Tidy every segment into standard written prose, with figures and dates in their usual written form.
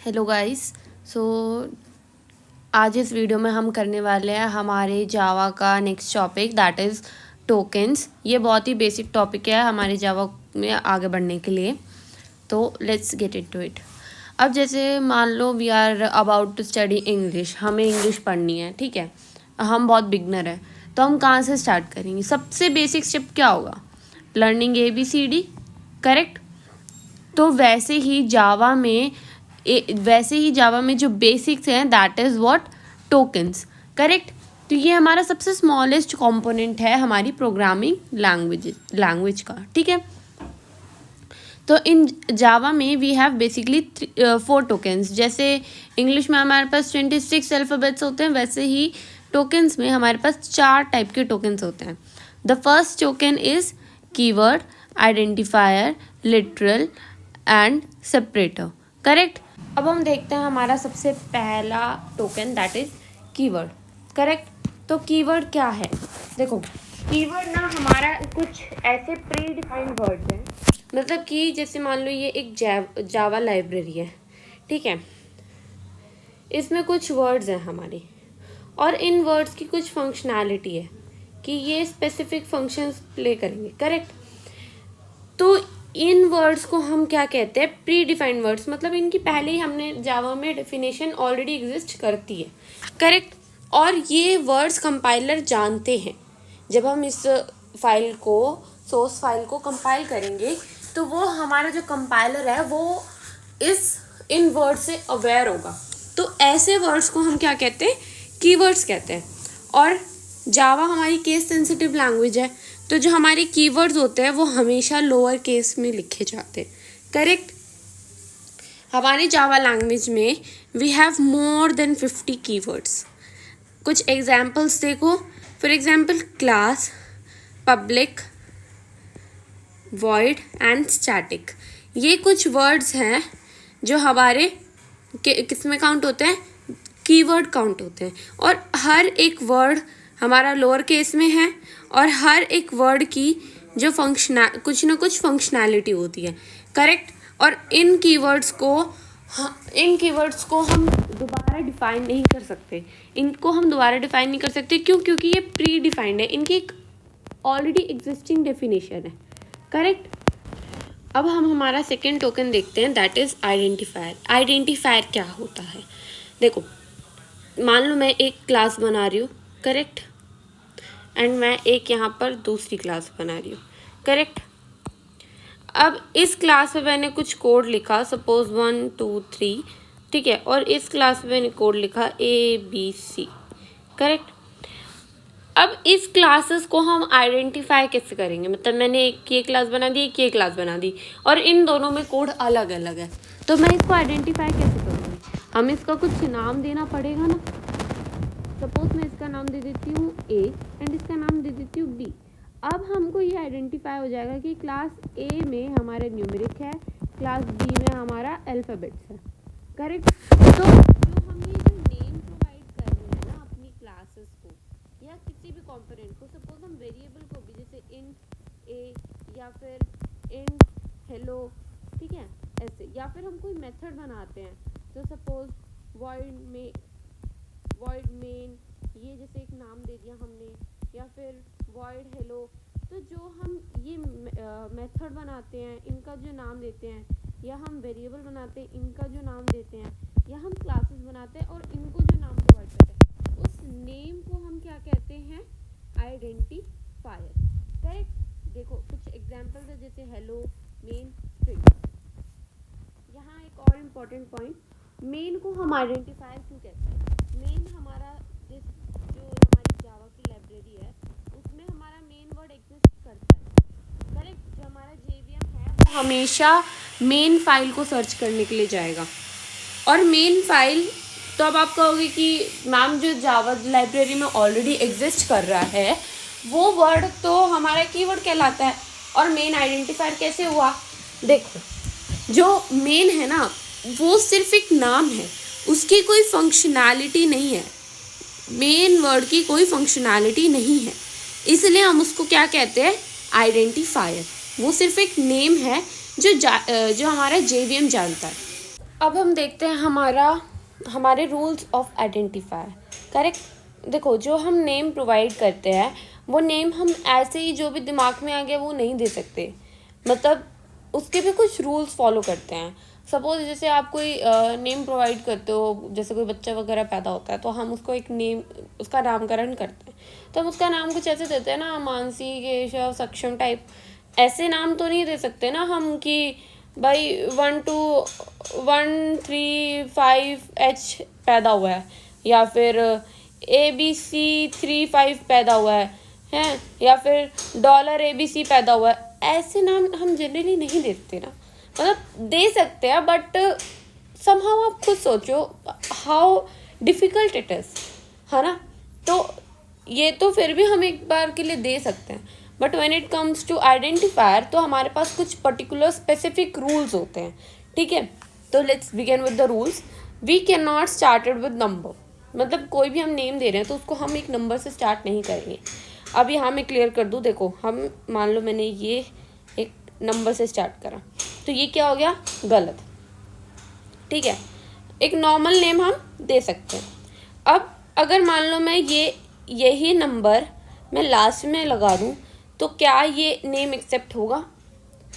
Hello guys. सो आज इस video में हम करने वाले हैं हमारे जावा का next topic that is tokens. ये बहुत ही बेसिक टॉपिक है हमारे जावा में आगे बढ़ने के लिए, तो लेट्स गेट इनटू इट। अब जैसे मान लो we are about to study English, हमें इंग्लिश पढ़नी है, ठीक है। हम बहुत बिगनर है, तो हम कहाँ से स्टार्ट करेंगे? सबसे बेसिक स्टेप क्या होगा? Learning ABCD, correct. तो वैसे ही जावा में जो बेसिक्स हैं that is what? Tokens, correct. तो ये हमारा सबसे स्मॉलेस्ट कंपोनेंट है हमारी प्रोग्रामिंग लैंग्वेज का, ठीक है। तो इन जावा में वी हैव बेसिकली 4 टोकन्स। जैसे इंग्लिश में हमारे पास 26 अल्फ़ाबेट्स होते हैं, वैसे ही टोकन्स में हमारे पास 4 टाइप के टोकन्स होते हैं। The first token is keyword, identifier, literal and separator, correct. अब हम देखते हैं हमारा सबसे पहला token that is keyword, correct. तो कीवर्ड क्या है? देखो, कीवर्ड ना हमारा कुछ ऐसे प्री डिफाइंड वर्ड्स हैं, मतलब कि जैसे मान लो ये एक जावा लाइब्रेरी है, ठीक है। इसमें कुछ वर्ड्स हैं हमारे, और इन वर्ड्स की कुछ फंक्शनैलिटी है कि ये स्पेसिफिक फंक्शंस प्ले करेंगे, करेक्ट। तो इन वर्ड्स को हम क्या कहते हैं? प्री डिफाइंड वर्ड्स, मतलब इनकी पहले ही हमने जावा में डेफिनेशन ऑलरेडी एग्जिस्ट करती है, करेक्ट। और ये वर्ड्स कंपाइलर जानते हैं। जब हम इस फाइल को, सोर्स फाइल को कंपाइल करेंगे, तो वो हमारा जो कंपाइलर है वो इन वर्ड्स से अवेयर होगा। तो ऐसे वर्ड्स को हम क्या कहते हैं? कीवर्ड्स कहते हैं। और जावा हमारी केस सेंसिटिव लैंग्वेज है, तो जो हमारे कीवर्ड्स होते हैं वो हमेशा लोअर केस में लिखे जाते हैं, करेक्ट। हमारी जावा लैंग्वेज में we have more than 50 keywords. कुछ एग्जाम्पल्स देखो। For example class, public, void and static. ये कुछ वर्ड्स हैं जो हमारे किस में काउंट होते हैं? कीवर्ड काउंट होते हैं। और हर एक वर्ड हमारा लोअर केस में है, और हर एक वर्ड की जो कुछ ना कुछ फंक्शनैलिटी होती है, करेक्ट। और इन कीवर्ड्स को हम दोबारा डिफाइन नहीं कर सकते। क्यों? क्योंकि ये प्री डिफाइंड है, इनकी एक ऑलरेडी एग्जिस्टिंग डेफिनेशन है, करेक्ट। अब हम हमारा सेकेंड टोकन देखते हैं दैट इज़ आइडेंटिफायर। आइडेंटिफायर क्या होता है? देखो, मान लो मैं एक क्लास बना रही हूँ, करेक्ट, एंड मैं एक यहाँ पर दूसरी क्लास बना रही हूँ, करेक्ट। अब इस क्लास में मैंने कुछ कोड लिखा, सपोज 1 2 3, ठीक है। और इस क्लास में मैंने कोड लिखा ABC, करेक्ट। अब इस क्लासेस को हम आइडेंटिफाई कैसे करेंगे? मतलब मैंने एक ये क्लास बना दी, एक ये क्लास बना दी, और इन दोनों में कोड अलग अलग है, तो मैं इसको आइडेंटिफाई कैसे करूँगी? हमें इसका कुछ नाम देना पड़ेगा ना। सपोज मैं इसका नाम दे देती हूँ A एंड इसका नाम दे देती हूँ B। अब हमको ये आइडेंटिफाई हो जाएगा कि क्लास A में हमारे न्यूमेरिक है, क्लास B में हमारा अल्फ़ाबेट्स है, करेक्ट। तो जो हम ये जो नेम प्रोवाइड कर रहे हैं ना अपनी क्लासेस को या किसी भी कंपोनेंट को, सपोज हम वेरिएबल को भी, जैसे इंट A या फिर इंट हेलो, ठीक है, ऐसे। या फिर हम कोई मेथड बनाते हैं, तो सपोज वॉइड मेन, ये जैसे एक नाम दे दिया हमने, या फिर वॉइड हेलो। तो जो हम ये मेथड बनाते हैं, इनका जो नाम देते हैं, या हम वेरिएबल बनाते हैं, इनका जो नाम देते हैं, या हम क्लासेस बनाते हैं और इनको जो नाम प्रोवाइड करते हैं, उस नेम को हम क्या कहते हैं? Identifier, correct. देखो कुछ एग्जांपल्स है, जैसे हेलो, मेन, स्ट्रिंग। यहाँ एक और इम्पॉर्टेंट पॉइंट, मेन को हम आइडेंटिफायर क्यों कहते हैं? मेन हमारा जो हमारी जावा की लाइब्रेरी है, उसमें हमारा मेन वर्ड एग्जिस्ट करता है, करेक्ट। जो हमारा JVM है वो हमेशा मेन फाइल को सर्च करने के लिए जाएगा। और मेन फाइल, तो अब आप कहोगे कि मैम जो जावा लाइब्रेरी में ऑलरेडी एग्जिस्ट कर रहा है वो वर्ड तो हमारा कीवर्ड कहलाता है, और मेन आइडेंटिफायर कैसे हुआ? देखो, जो मेन है ना वो सिर्फ एक नाम है, उसकी कोई फंक्शनैलिटी नहीं है। मेन वर्ड की कोई फंक्शनैलिटी नहीं है, इसलिए हम उसको क्या कहते हैं? आइडेंटिफायर। वो सिर्फ एक नेम है जो हमारा JVM जानता है। अब हम देखते हैं हमारे रूल्स ऑफ आइडेंटिफायर। करेक्ट। देखो, जो हम नेम प्रोवाइड करते हैं वो नेम हम ऐसे ही जो भी दिमाग में आ गया वो नहीं दे सकते, मतलब उसके भी कुछ रूल्स फॉलो करते हैं। सपोज जैसे आप कोई नेम प्रोवाइड करते हो, जैसे कोई बच्चा वगैरह पैदा होता है तो हम उसको एक नेम, उसका नामकरण करते हैं, तो हम उसका नाम कुछ ऐसे देते हैं ना, मानसी, केशव, सक्षम टाइप। ऐसे नाम तो नहीं दे सकते ना हम कि भाई 1213 5H पैदा हुआ है, या फिर ABC35 पैदा हुआ है, या फिर $ABC पैदा हुआ है। ऐसे नाम हम जनरली नहीं देते ना, मतलब दे सकते हैं बट समहाउ आप खुद सोचो हाउ डिफ़िकल्ट इट इज़, है ना। तो ये तो फिर भी हम एक बार के लिए दे सकते हैं, but when it comes to identifier तो हमारे पास कुछ पर्टिकुलर स्पेसिफिक रूल्स होते हैं। ठीक है, तो let's begin with the rules. We can not started with number, मतलब कोई भी हम नेम दे रहे हैं तो उसको हम एक नंबर से स्टार्ट नहीं करेंगे। अब यहाँ मैं क्लियर कर दूँ, देखो हम मान लो मैंने ये एक नंबर से स्टार्ट करा, तो ये क्या हो गया, गलत। ठीक है, एक नॉर्मल नेम हम दे सकते हैं। अब अगर मान लो मैं यही नंबर मैं लास्ट में लगा दूँ तो क्या ये नेम एक्सेप्ट होगा?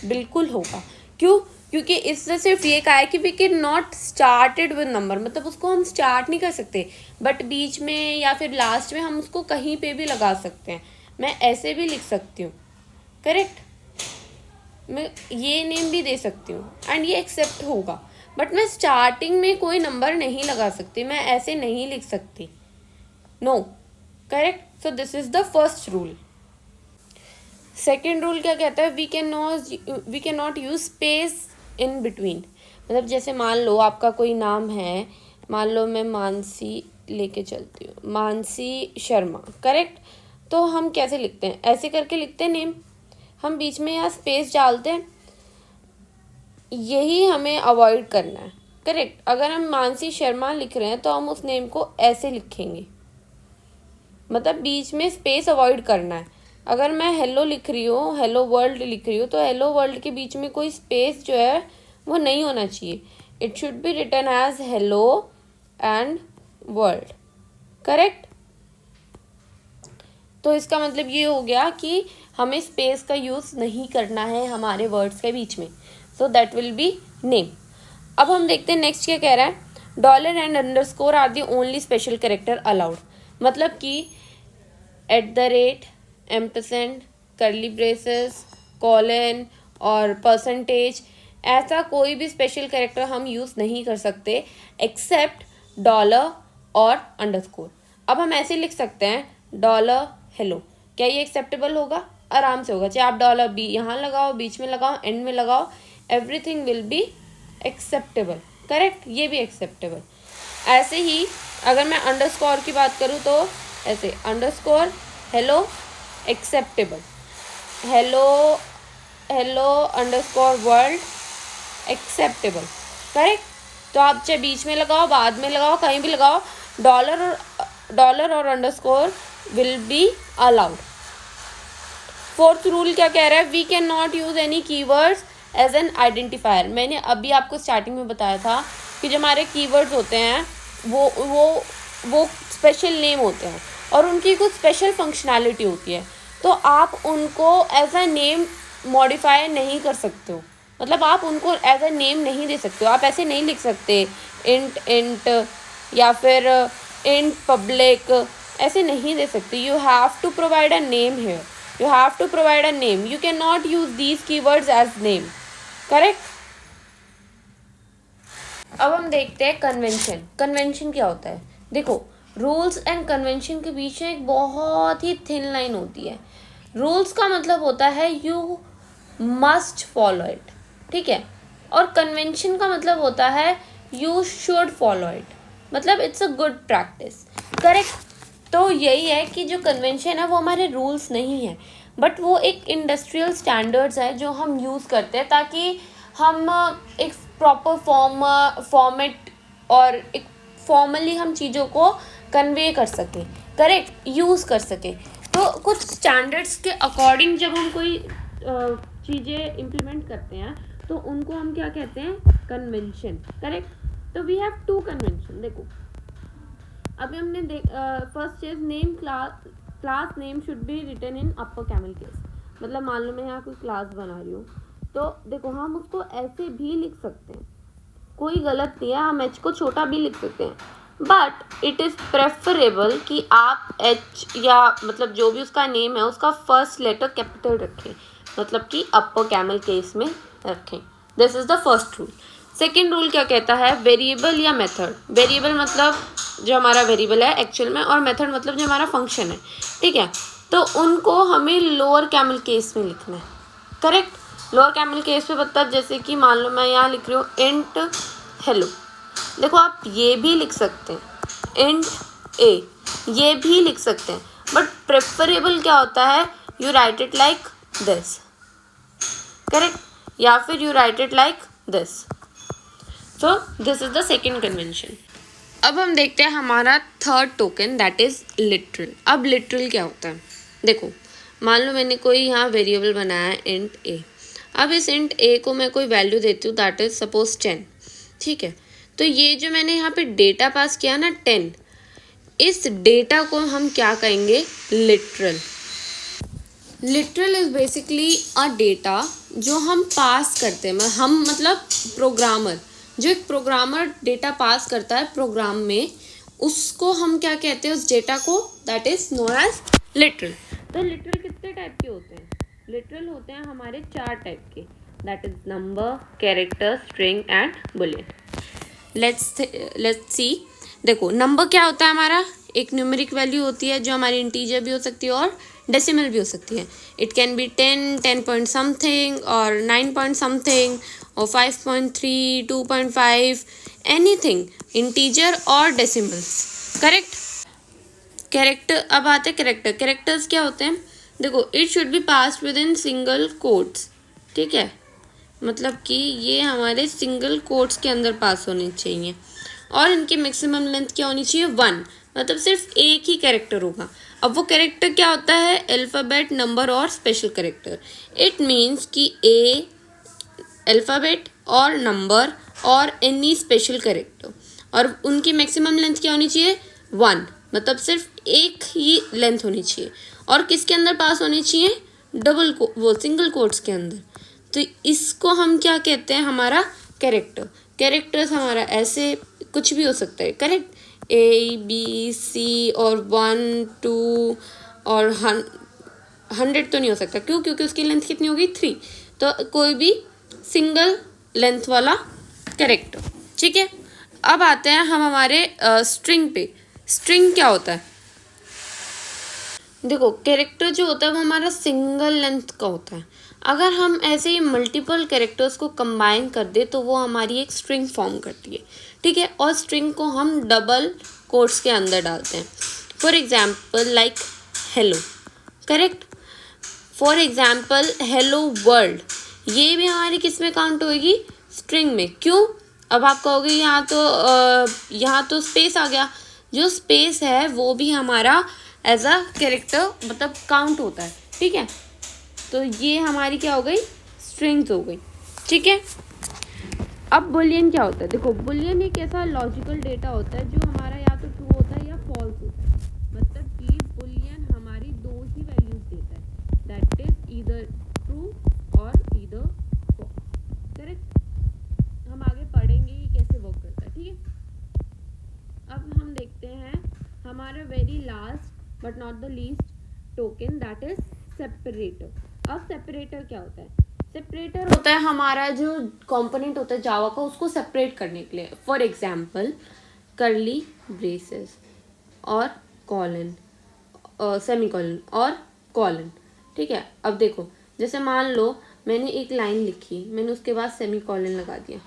बिल्कुल होगा। क्यों? क्योंकि इससे सिर्फ ये कहा है कि we can not started with number, मतलब उसको हम स्टार्ट नहीं कर सकते, बट बीच में या फिर लास्ट में हम उसको कहीं पे भी लगा सकते हैं। मैं ऐसे भी लिख सकती हूँ, करेक्ट, मैं ये नेम भी दे सकती हूँ एंड ये एक्सेप्ट होगा, बट मैं स्टार्टिंग में कोई नंबर नहीं लगा सकती, मैं ऐसे नहीं लिख सकती। No, correct. So this is the first rule. Second rule क्या कहता है, we can not use space in between. मतलब जैसे मान लो आपका कोई नाम है, मान लो मैं मानसी लेके चलती हूँ, मानसी शर्मा, करेक्ट। तो हम कैसे लिखते हैं, ऐसे करके लिखते हैं नेम, हम बीच में यहाँ स्पेस डालते हैं, यही हमें अवॉइड करना है, करेक्ट। अगर हम मानसी शर्मा लिख रहे हैं तो हम उस नेम को ऐसे लिखेंगे, मतलब बीच में स्पेस अवॉइड करना है। अगर मैं हेलो लिख रही हूँ, हेलो वर्ल्ड लिख रही हूँ, तो हेलो वर्ल्ड के बीच में कोई स्पेस जो है वो नहीं होना चाहिए। It should be written as hello and world, correct. तो इसका मतलब ये हो गया कि हमें स्पेस का यूज़ नहीं करना है हमारे वर्ड्स के बीच में, so that will be name. अब हम देखते हैं नेक्स्ट क्या कह रहा है, dollar and underscore are the only special character allowed. मतलब कि @ एम्परसेंड, करली ब्रेसेस, कॉलन और परसेंटेज, ऐसा कोई भी स्पेशल कैरेक्टर हम यूज़ नहीं कर सकते एक्सेप्ट डॉलर और अंडरस्कोर। अब हम ऐसे लिख सकते हैं डॉलर हेलो, क्या ये एक्सेप्टेबल होगा? आराम से होगा, चाहे आप डॉलर बी यहाँ लगाओ, बीच में लगाओ, एंड में लगाओ, everything will be acceptable, correct, ये भी एक्सेप्टेबल। ऐसे ही अगर मैं अंडरस्कोर की बात करूँ तो ऐसे underscore hello acceptable, hello underscore world acceptable, correct. तो आप चाहे बीच में लगाओ, बाद में लगाओ, कहीं भी लगाओ, डॉलर और underscore will be allowed. Fourth rule क्या कह रहा है, we can not use any keywords as an identifier. मैंने अभी आपको स्टार्टिंग में बताया था कि जो हमारे कीवर्ड्स होते हैं वो स्पेशल नेम होते हैं और उनकी कुछ स्पेशल फंक्शनैलिटी होती है, तो आप उनको एज अ नेम मॉडिफाई नहीं कर सकते हो, मतलब आप उनको एज अ नेम नहीं दे सकते हो। आप ऐसे नहीं लिख सकते इंट या फिर इंट पब्लिक, ऐसे नहीं दे सकते। You have to provide a name here, you have to provide a name, you can not use these keywords as name, correct. अब हम देखते हैं कन्वेंशन। कन्वेंशन क्या होता है, देखो रूल्स एंड कन्वेंशन के बीच में एक बहुत ही थिन लाइन होती है। रूल्स का मतलब होता है यू मस्ट फॉलो इट, ठीक है, और कन्वेंशन का मतलब होता है यू शुड फॉलो इट, मतलब it's a good practice, correct. तो यही है कि जो कन्वेंशन है वो हमारे रूल्स नहीं है, बट वो एक इंडस्ट्रियल स्टैंडर्ड्स है जो हम यूज़ करते हैं ताकि हम एक प्रॉपर फॉर्मेट और एक फॉर्मली हम चीज़ों को कन्वे कर सकें, करेक्ट, यूज़ कर सकें। तो कुछ स्टैंडर्ड्स के अकॉर्डिंग जब हम कोई चीज़ें इम्प्लीमेंट करते हैं तो उनको हम क्या कहते हैं, कन्वेंशन, करेक्ट। तो वी हैव टू कन्वेंशन। देखो अभी हमने first is name, class name should be written in upper camel case. मतलब मान लो मैं यहाँ कोई क्लास बना रही हूँ, तो देखो हम उसको ऐसे भी लिख सकते हैं, कोई गलत नहीं है, हम एच को छोटा भी लिख सकते हैं, बट इट इज़ प्रेफरेबल कि आप एच या मतलब जो भी उसका नेम है उसका फर्स्ट लेटर कैपिटल रखें, मतलब कि अपर कैमल केस में रखें। This is the first rule. Second rule क्या कहता है, वेरिएबल या मेथड। वेरिएबल मतलब जो हमारा वेरिएबल है एक्चुअल में, और मेथड मतलब जो हमारा फंक्शन है, ठीक है। तो उनको हमें लोअर कैमल केस में लिखना है, करेक्ट। लोअर कैमल केस में मतलब जैसे कि मान लो मैं यहाँ लिख रही हूँ इंट हेलो। देखो आप ये भी लिख सकते हैं इंट ए, ये भी लिख सकते हैं, बट प्रेफरेबल क्या होता है, you right it like this, correct, या फिर you right it like this. So this is the second convention. अब हम देखते हैं हमारा third token, that is literal. अब लिटरल क्या होता है, देखो मान लो मैंने कोई यहाँ वेरिएबल बनाया है इंट ए। अब इस इंट ए को मैं कोई वैल्यू देती हूँ, दैट इज सपोज 10, ठीक है। तो ये जो मैंने यहाँ पे डेटा पास किया ना 10, इस डेटा को हम क्या कहेंगे, literal. Literal is basically a data जो हम पास करते हैं, हम मतलब प्रोग्रामर, जो एक प्रोग्रामर डेटा पास करता है प्रोग्राम में, उसको हम क्या कहते हैं, उस डेटा को, that is known as literal. तो लिटरल कितने टाइप के होते हैं, लिटरल होते हैं हमारे 4 टाइप के, that is number, character, string and Boolean. Let's see. देखो नंबर क्या होता है हमारा, एक न्यूमेरिक वैल्यू होती है जो हमारी इंटीजर भी हो सकती है और डेसिमल भी हो सकती है। It can be 10, 10 point something और 9 पॉइंट समथिंग और 5.3, 2.5, एनीथिंग, इंटीजर और डेसिमल्स, करेक्ट। कैरेक्टर, अब आते हैं कैरेक्टर। कैरेक्टर्स क्या होते हैं, देखो it should be passed with in single quotes, ठीक है, मतलब कि ये हमारे सिंगल कोट्स के अंदर पास होने चाहिए, और इनकी मैक्सिमम लेंथ क्या होनी चाहिए, 1, मतलब सिर्फ एक ही कैरेक्टर होगा। अब वो कैरेक्टर क्या होता है, अल्फ़ाबेट, नंबर और स्पेशल कैरेक्टर। इट मीन्स कि ए अल्फ़ाबेट और नंबर और एनी स्पेशल कैरेक्टर, और उनकी मैक्सिमम लेंथ क्या होनी चाहिए, 1, मतलब सिर्फ एक ही लेंथ होनी चाहिए, और किसके अंदर पास होनी चाहिए, डबल को वो सिंगल कोट्स के अंदर। तो इसको हम क्या कहते हैं, हमारा कैरेक्टर। कैरेक्टर्स हमारा ऐसे कुछ भी हो सकता है, करेक्ट, ABC और 1, 2 और 100 तो नहीं हो सकता, क्यों, क्योंकि उसकी लेंथ कितनी होगी, 3। तो कोई भी सिंगल लेंथ वाला कैरेक्टर, ठीक है। अब आते हैं हम हमारे स्ट्रिंग पे। स्ट्रिंग क्या होता है, देखो कैरेक्टर जो होता है वो हमारा सिंगल लेंथ का होता है। अगर हम ऐसे ही मल्टीपल कैरेक्टर्स को कंबाइन कर दे तो वो हमारी एक स्ट्रिंग फॉर्म करती है, ठीक है, और स्ट्रिंग को हम डबल कोट्स के अंदर डालते हैं। For example like hello, correct, for example hello world, ये भी हमारी किस में काउंट होगी, स्ट्रिंग में। क्यों, अब आप कहोगे यहाँ तो स्पेस आ गया, जो स्पेस है वो भी हमारा एज अ कैरेक्टर मतलब काउंट होता है, ठीक है। तो ये हमारी क्या हो गई, स्ट्रिंग्स हो गई, ठीक है। अब बुलियन क्या होता है, देखो बुलियन एक ऐसा लॉजिकल डेटा होता है जो हमारा या तो ट्रू होता है या फॉल्स होता है। मतलब कि बुलियन हमारी 2 ही वैल्यूज देता है, दैट इज ईदर ट्रू और ईदर फॉल्स, करेक्ट। हम आगे पढ़ेंगे ये कैसे वर्क करता है, ठीक है। अब हम देखते हैं हमारा very last but not the least token, that is separator. अब सेपरेटर क्या होता है, सेपरेटर होता है हमारा जो कंपोनेंट होता है जावा का, उसको सेपरेट करने के लिए। फॉर एग्जांपल कर्ली ब्रेसेस और कॉलन, सेमीकॉलन और कॉलन, ठीक है। अब देखो जैसे मान लो मैंने एक लाइन लिखी, मैंने उसके बाद सेमीकॉलन लगा दिया,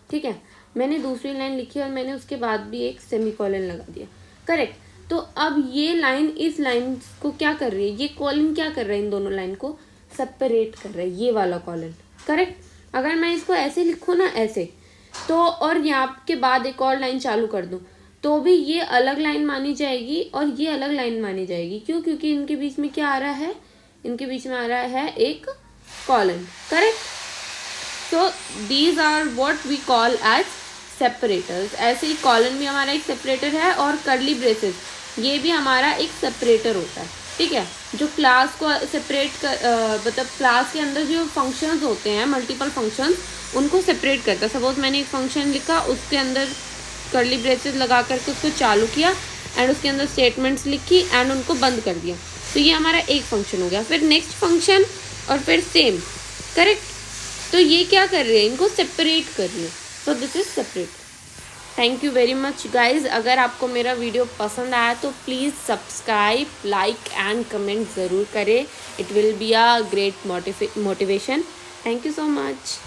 ठीक है। मैंने दूसरी लाइन लिखी और मैंने उसके बाद भी एक सेमीकॉलन लगा दिया, करेक्ट। तो अब ये लाइन इस लाइन को क्या कर रही है, ये कॉलन क्या कर रहा है, इन दोनों लाइन को सेपरेट कर रहा है, ये वाला कॉलन, करेक्ट। अगर मैं इसको ऐसे लिखूँ ना, ऐसे, तो और यहाँ के बाद एक और लाइन चालू कर दूँ तो भी ये अलग लाइन मानी जाएगी और ये अलग लाइन मानी जाएगी। क्यों, क्योंकि इनके बीच में क्या आ रहा है, इनके बीच में आ रहा है एक colon, correct. So these are what we call as separators. ऐसे ही कॉलन भी हमारा एक सेपरेटर है और कर्ली ब्रेसेस ये भी हमारा एक सेपरेटर होता है, ठीक है, जो क्लास को सेपरेट कर मतलब क्लास के अंदर जो फंक्शंस होते हैं मल्टीपल फंक्शंस उनको सेपरेट करता है। सपोज मैंने एक फंक्शन लिखा, उसके अंदर कर्ली ब्रेसेस लगा करके उसको चालू किया एंड उसके अंदर स्टेटमेंट्स लिखी एंड उनको बंद कर दिया, तो ये हमारा एक फंक्शन हो गया। फिर नेक्स्ट फंक्शन और फिर सेम, करेक्ट। तो ये क्या कर रहे हैं, इनको सेपरेट कर रही है, सो this is separate. Thank you very much guys. अगर आपको मेरा वीडियो पसंद आया तो please subscribe, like and comment ज़रूर करें। It will be a great motivation. Thank you so much.